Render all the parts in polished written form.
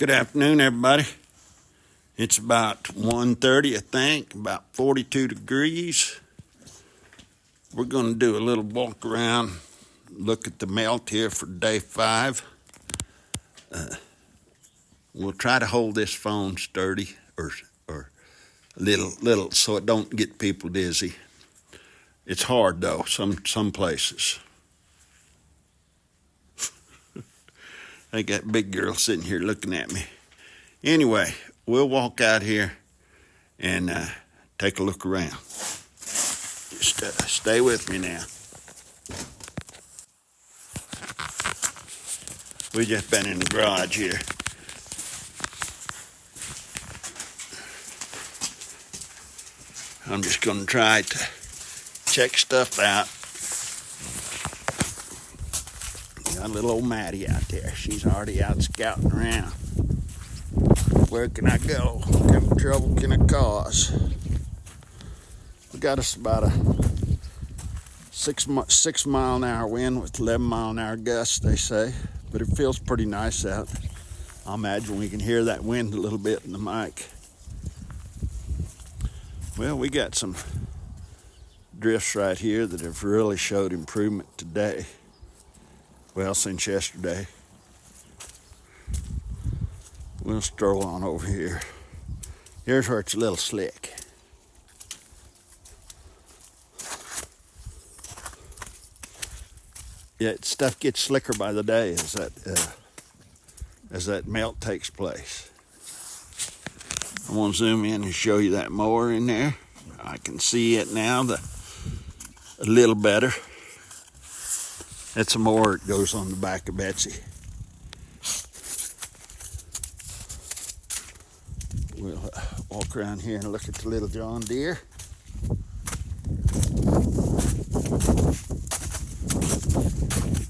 Good afternoon, everybody. It's about 1:30, I think, about 42 degrees. We're going to do a little walk around, look at the melt here for day 5. We'll try to hold this phone sturdy or little so it don't get people dizzy. It's hard though, some places. I got big girl sitting here looking at me. Anyway, we'll walk out here and take a look around. Just stay with me now. We just been in the garage here. I'm just gonna try to check stuff out. Got little old Maddie out there. She's already out scouting around. Where can I go? What kind of trouble can I cause? We got us about a 6 mile an hour wind with 11 mile an hour gusts, they say. But it feels pretty nice out. I imagine we can hear that wind a little bit in the mic. Well, we got some drifts right here that have really showed improvement today. Well, since yesterday. We'll stroll on over here. Here's where it's a little slick. Yeah, stuff gets slicker by the day as that melt takes place. I'm gonna zoom in and show you that mower in there. I can see it now a little better. That's a mower that goes on the back of Betsy. We'll walk around here and look at the little John Deere.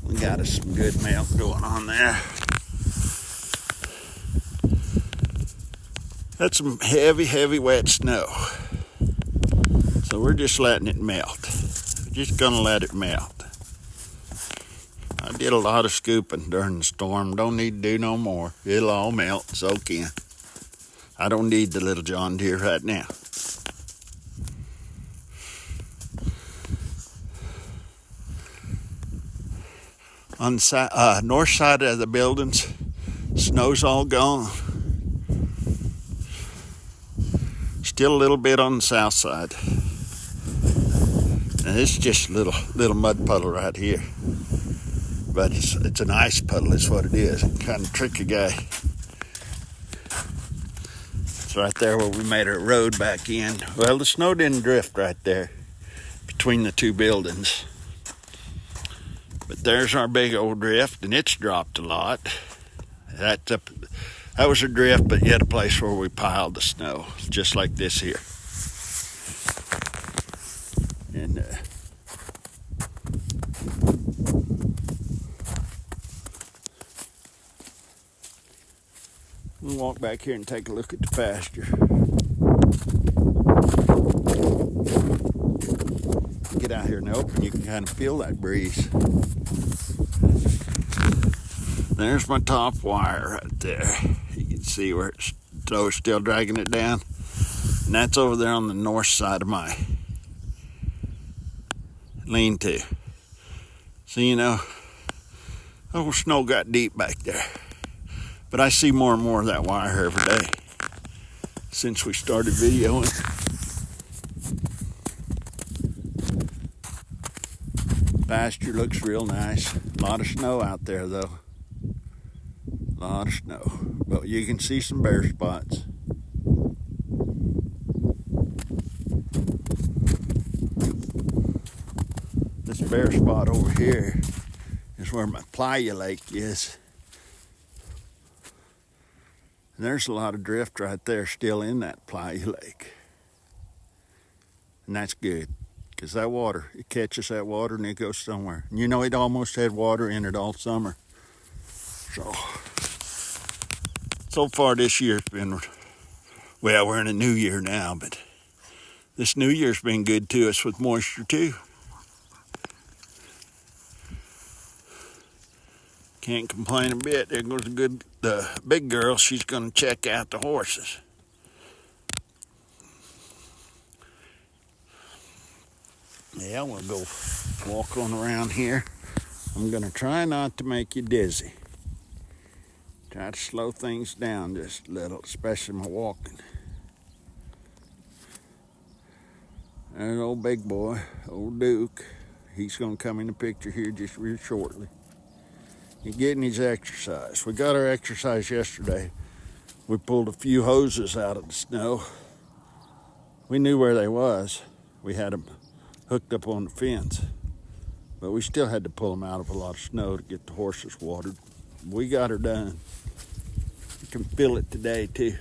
We got us some good melt going on there. That's some heavy wet snow. So we're just letting it melt. We're just gonna let it melt. I did a lot of scooping during the storm. Don't need to do no more. It'll all melt, soak in. I don't need the little John Deere right now. On the north side of the buildings, snow's all gone. Still a little bit on the south side. And it's just a little mud puddle right here. But it's an ice puddle is what it is. Kind of tricky guy. It's right there where we made our road back in. Well, the snow didn't drift right there between the two buildings. But there's our big old drift, and it's dropped a lot. That was a drift, but yet a place where we piled the snow, just like this here. And we'll walk back here and take a look at the pasture. Get out here in the open, you can kind of feel that breeze. There's my top wire right there. You can see where it's still dragging it down. And that's over there on the north side of my lean-to. So, snow got deep back there. But I see more and more of that wire every day since we started videoing. Pasture looks real nice. A lot of snow out there though. A lot of snow. But you can see some bare spots. This bare spot over here is where my playa lake is. And there's a lot of drift right there still in that playa lake. And that's good. Because that water, it catches that water and it goes somewhere. And it almost had water in it all summer. So far this year's been, well, we're in a new year now, but this new year's been good to us with moisture too. Can't complain a bit. There goes a good the big girl, she's going to check out the horses. Yeah, we'll go walk on around here. I'm going to try not to make you dizzy. Try to slow things down just a little, especially my walking. There's old big boy, old Duke. He's going to come in the picture here just real shortly. He's getting his exercise. We got our exercise yesterday. We pulled a few hoses out of the snow. We knew where they was. We had them hooked up on the fence. But we still had to pull them out of a lot of snow to get the horses watered. We got her done. You can feel it today too.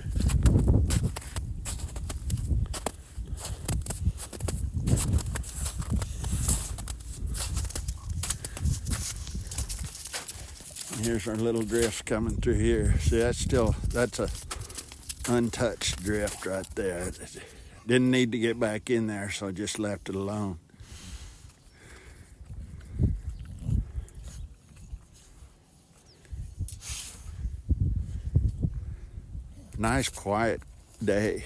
Here's our little drift coming through here. See, that's a untouched drift right there. Didn't need to get back in there, so I just left it alone. Nice quiet day.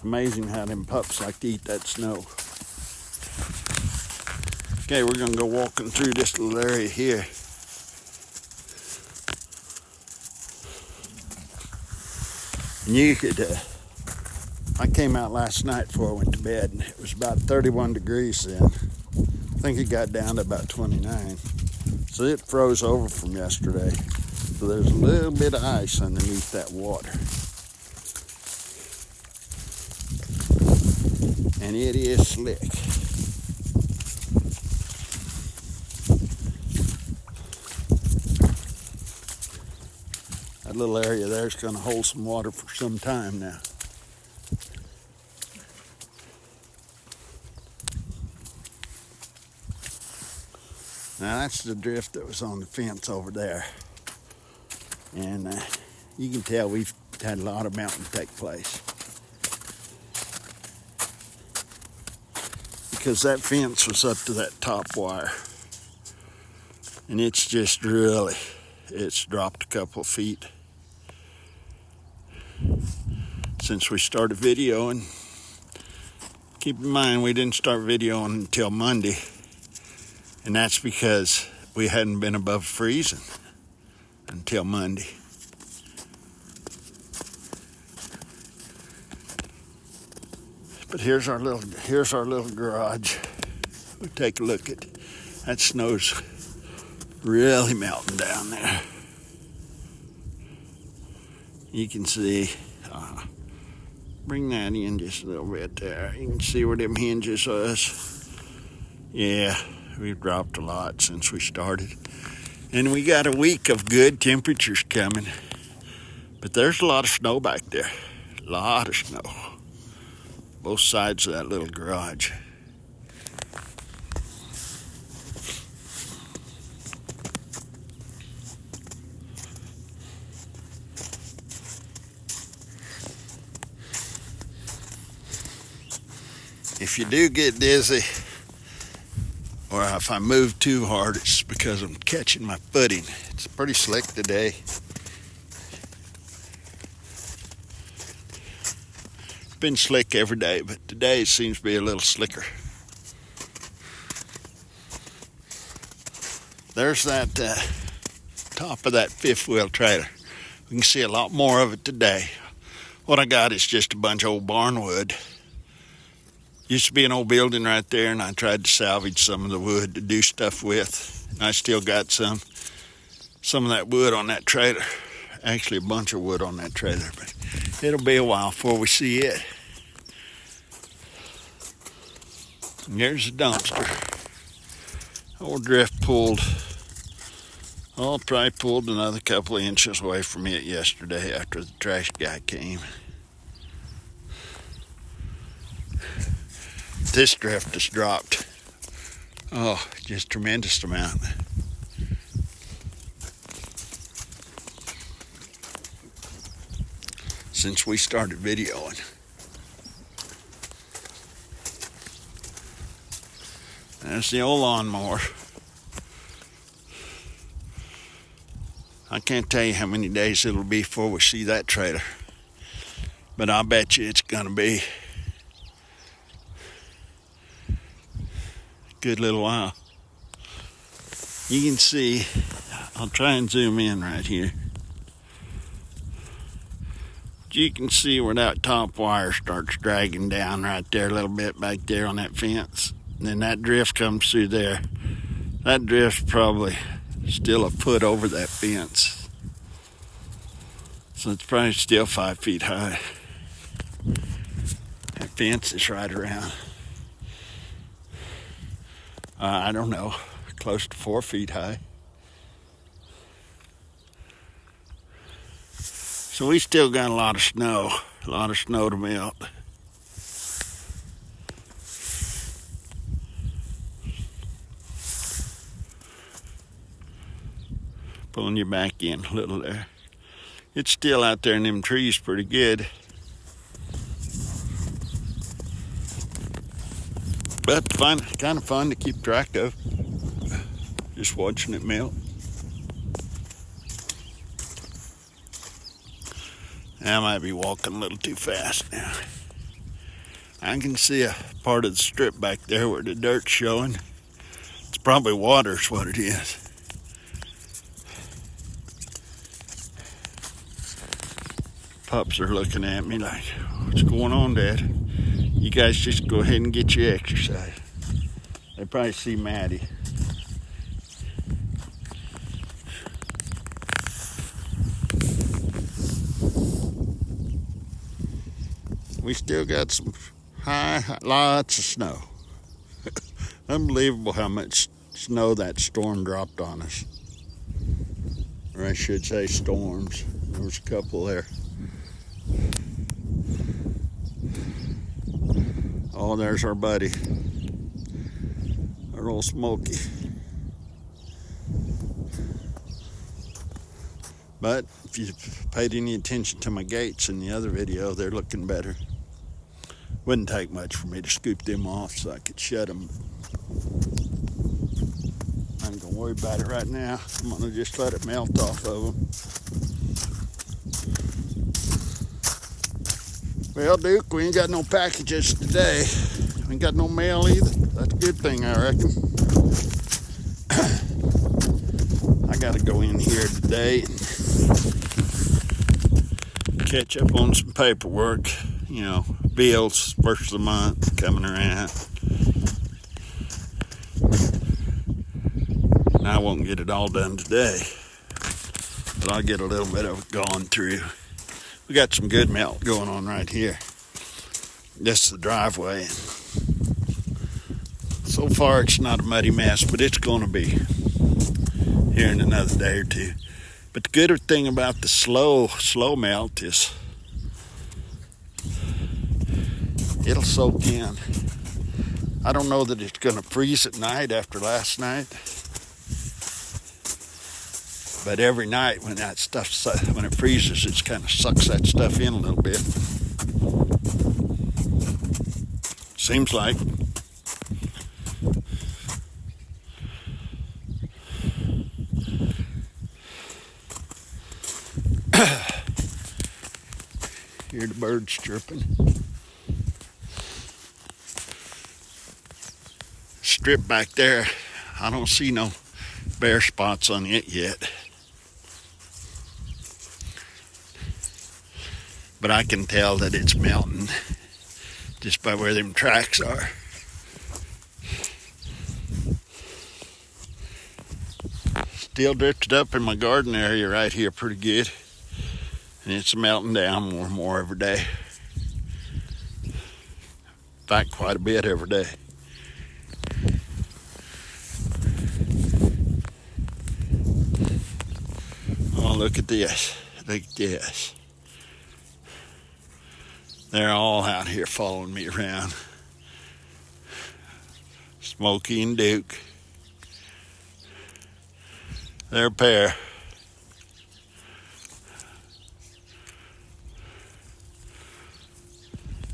Amazing how them pups like to eat that snow. Okay, we're gonna go walking through this little area here. And you could, I came out last night before I went to bed, and it was about 31 degrees then. I think it got down to about 29. So it froze over from yesterday. So there's a little bit of ice underneath that water. And it is slick. That little area there is going to hold some water for some time now. Now that's the drift that was on the fence over there. And you can tell we've had a lot of melting take place. Because that fence was up to that top wire. And it's just really, it's dropped a couple of feet since we started videoing. Keep in mind, we didn't start videoing until Monday. And that's because we hadn't been above freezing until Monday. But here's our little garage. We'll take a look at that. Snow's really melting down there. You can see, bring that in just a little bit there. You can see where them hinges was. Yeah. We've dropped a lot since we started. And we got a week of good temperatures coming. But there's a lot of snow back there. A lot of snow. Both sides of that little garage. If you do get dizzy, or if I move too hard, it's because I'm catching my footing. It's pretty slick today. It's been slick every day, but today it seems to be a little slicker. There's that top of that fifth wheel trailer. We can see a lot more of it today. What I got is just a bunch of old barn wood. Used to be an old building right there, and I tried to salvage some of the wood to do stuff with. And I still got some of that wood on that trailer. Actually, a bunch of wood on that trailer, but it'll be a while before we see it. And there's the dumpster. Old drift pulled, probably pulled another couple of inches away from it yesterday after the trash guy came. This drift has dropped, just tremendous amount. Since we started videoing. There's the old lawnmower. I can't tell you how many days it'll be before we see that trailer. But I'll bet you it's gonna be a good little while. You can see, I'll try and zoom in right here. You can see where that top wire starts dragging down right there a little bit back there on that fence. And then that drift comes through there. That drift's probably still a foot over that fence. So it's probably still 5 feet high. That fence is right around, I don't know, close to 4 feet high. So we still got a lot of snow to melt. Pulling you back in a little there. It's still out there in them trees pretty good. But kind of fun to keep track of. Just watching it melt. I might be walking a little too fast now. I can see a part of the strip back there where the dirt's showing. It's probably water's what it is. Pups are looking at me like, what's going on, Dad? You guys just go ahead and get your exercise. They probably see Maddie. We still got some lots of snow. Unbelievable how much snow that storm dropped on us. Or I should say storms. There was a couple there. Oh, there's our buddy. Our old Smokey. But if you paid any attention to my gates in the other video, they're looking better. Wouldn't take much for me to scoop them off so I could shut them. I ain't gonna worry about it right now. I'm gonna just let it melt off of them. Well, Duke, we ain't got no packages today. We ain't got no mail either. That's a good thing, I reckon. I gotta go in here today and catch up on some paperwork. You know, bills, first of the month coming around. And I won't get it all done today, but I'll get a little bit of it gone through. We got some good melt going on right here. This is the driveway. So far it's not a muddy mess, but it's going to be here in another day or two. But the good thing about the slow melt is it'll soak in. I don't know that it's going to freeze at night after last night. But every night when that stuff, when it freezes, it kind of sucks that stuff in a little bit. Seems like. Hear the birds chirping. Strip back there, I don't see no bare spots on it yet. But I can tell that it's melting just by where them tracks are. Still drifted up in my garden area right here pretty good. And it's melting down more and more every day. In fact, quite a bit every day. Oh, look at this. Look at this. They're all out here following me around. Smokey and Duke. They're a pair.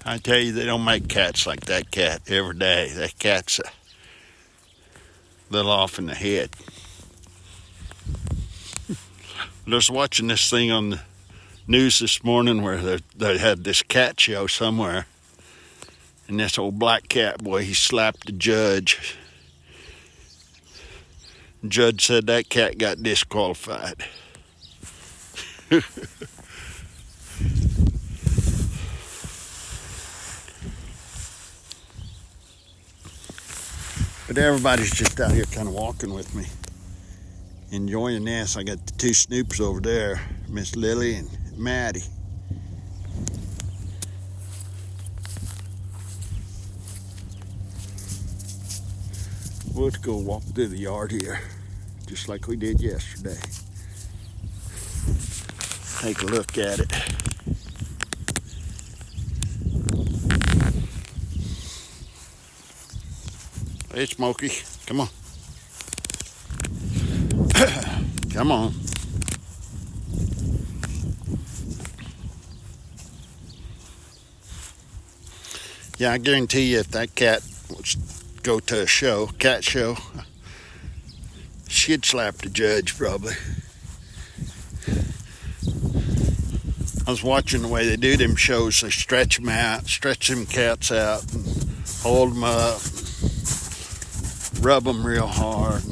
I tell you, they don't make cats like that cat every day. That cat's a little off in the head. I was watching this thing on the news this morning where they had this cat show somewhere, and this old black cat boy, he slapped the judge. The judge said that cat got disqualified. But everybody's just out here kind of walking with me, enjoying this. I got the two Snoops over there, Miss Lily and Maddie. Let's go walk through the yard here, just like we did yesterday. Take a look at it. Hey, Smokey, come on. Come on. Yeah, I guarantee you if that cat was go to a cat show, she'd slap the judge probably. I was watching the way they do them shows. They stretch them out, stretch them cats out, and hold them up, rub them real hard.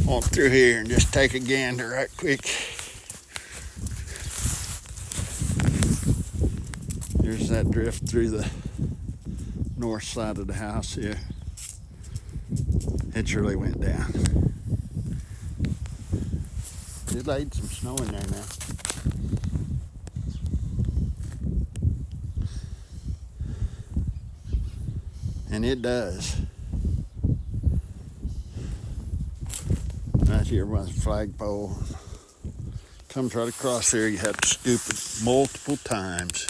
Walk through here and just take a gander right quick. There's that drift through the north side of the house here. It really went down. It laid some snow in there now. And it does. Right here by the flagpole. Comes right across there. You have to scoop it multiple times.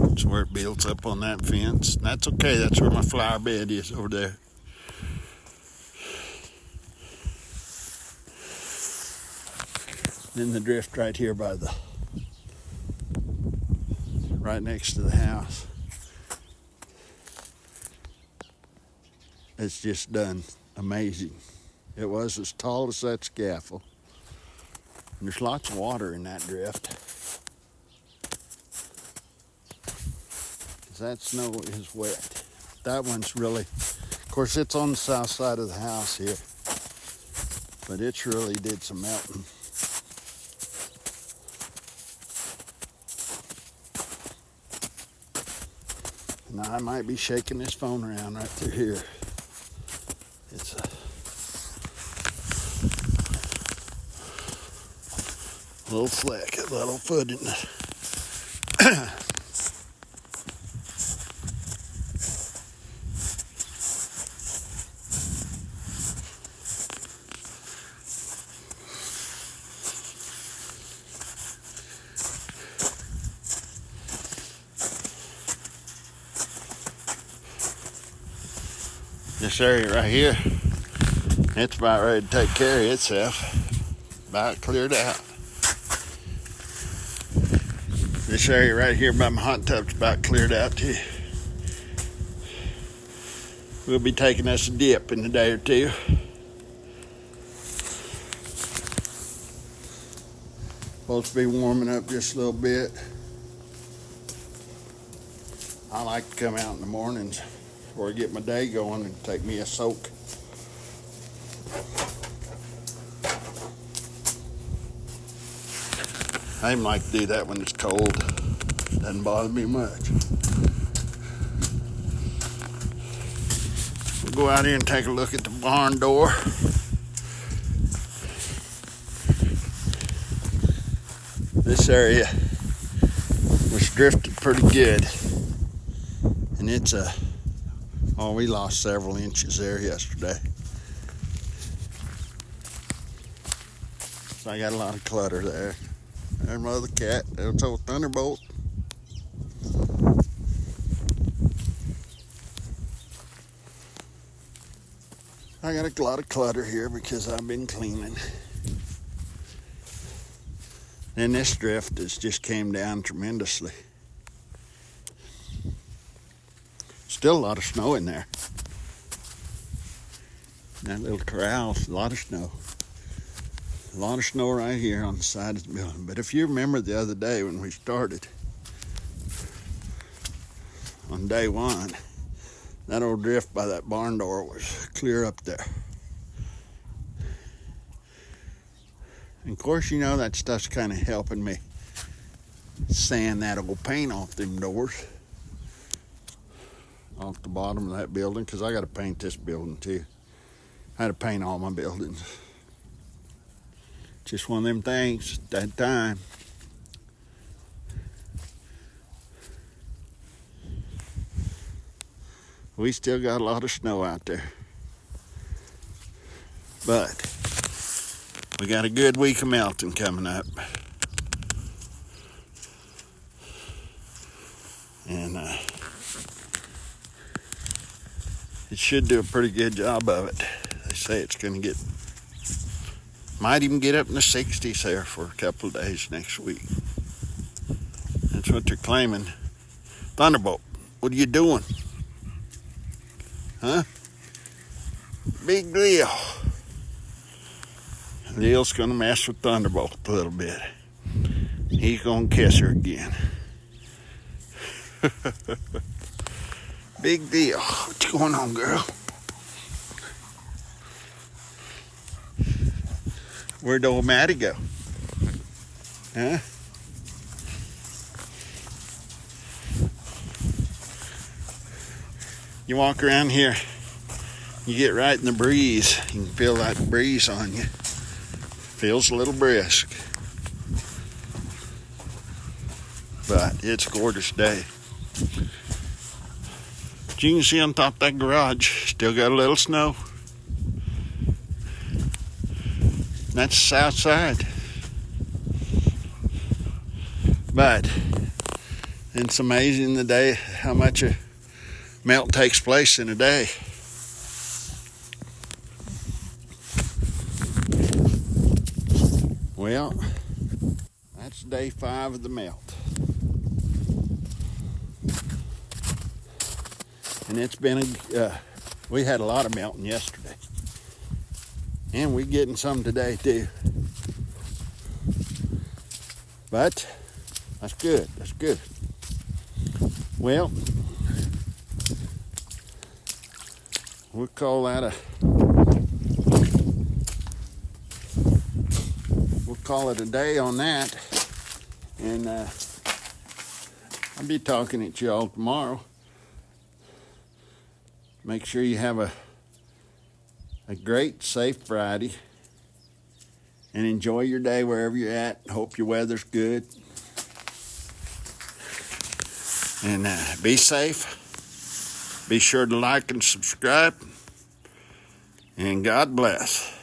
That's where it builds up on that fence. That's okay. That's where my flower bed is over there. Then the drift right here by right next to the house. It's just done amazing. It was as tall as that scaffold. And there's lots of water in that drift. Because that snow is wet. That one's really, of course it's on the south side of the house here. But it's really did some melting. Now I might be shaking this phone around right through here. It's a little slick, a little foot in the this area right here, it's about ready to take care of itself. About cleared out. This area right here by my hot tub's about cleared out too. We'll be taking us a dip in a day or two. Supposed to be warming up just a little bit. I like to come out in the mornings before I get my day going and take me a soak. I even like to do that when it's cold. Doesn't bother me much. We'll go out here and take a look at the barn door. This area was drifted pretty good. And it's we lost several inches there yesterday. So I got a lot of clutter there. There's my other cat. There's old Thunderbolt. I got a lot of clutter here because I've been cleaning. And this drift has just came down tremendously. Still a lot of snow in there. That little corral's a lot of snow. A lot of snow right here on the side of the building. But if you remember the other day when we started, on day one, that old drift by that barn door was clear up there. And of course, you know, that stuff's kind of helping me sand that old paint off them doors. Off the bottom of that building, because I got to paint this building too. I had to paint all my buildings. Just one of them things at that time. We still got a lot of snow out there. But we got a good week of melting coming up. And it should do a pretty good job of it. They say it's going to might even get up in the 60s there for a couple of days next week. That's what they're claiming. Thunderbolt, what are you doing? Huh? Big deal. Leo's going to mess with Thunderbolt a little bit. He's going to kiss her again. Big deal. What's going on, girl? Where'd old Maddie go? Huh? You walk around here, you get right in the breeze. You can feel that breeze on you. Feels a little brisk. But it's a gorgeous day. But you can see on top of that garage, still got a little snow. That's the south side. But it's amazing the day, how much a melt takes place in a day. Well, that's day 5 of the melt. And it's been we had a lot of melting yesterday. And we're getting some today too. But that's good. That's good. Well, we'll call that we'll call it a day on that. And I'll be talking at you all tomorrow. Make sure you have a great, safe Friday. And enjoy your day wherever you're at. Hope your weather's good. And be safe. Be sure to like and subscribe. And God bless.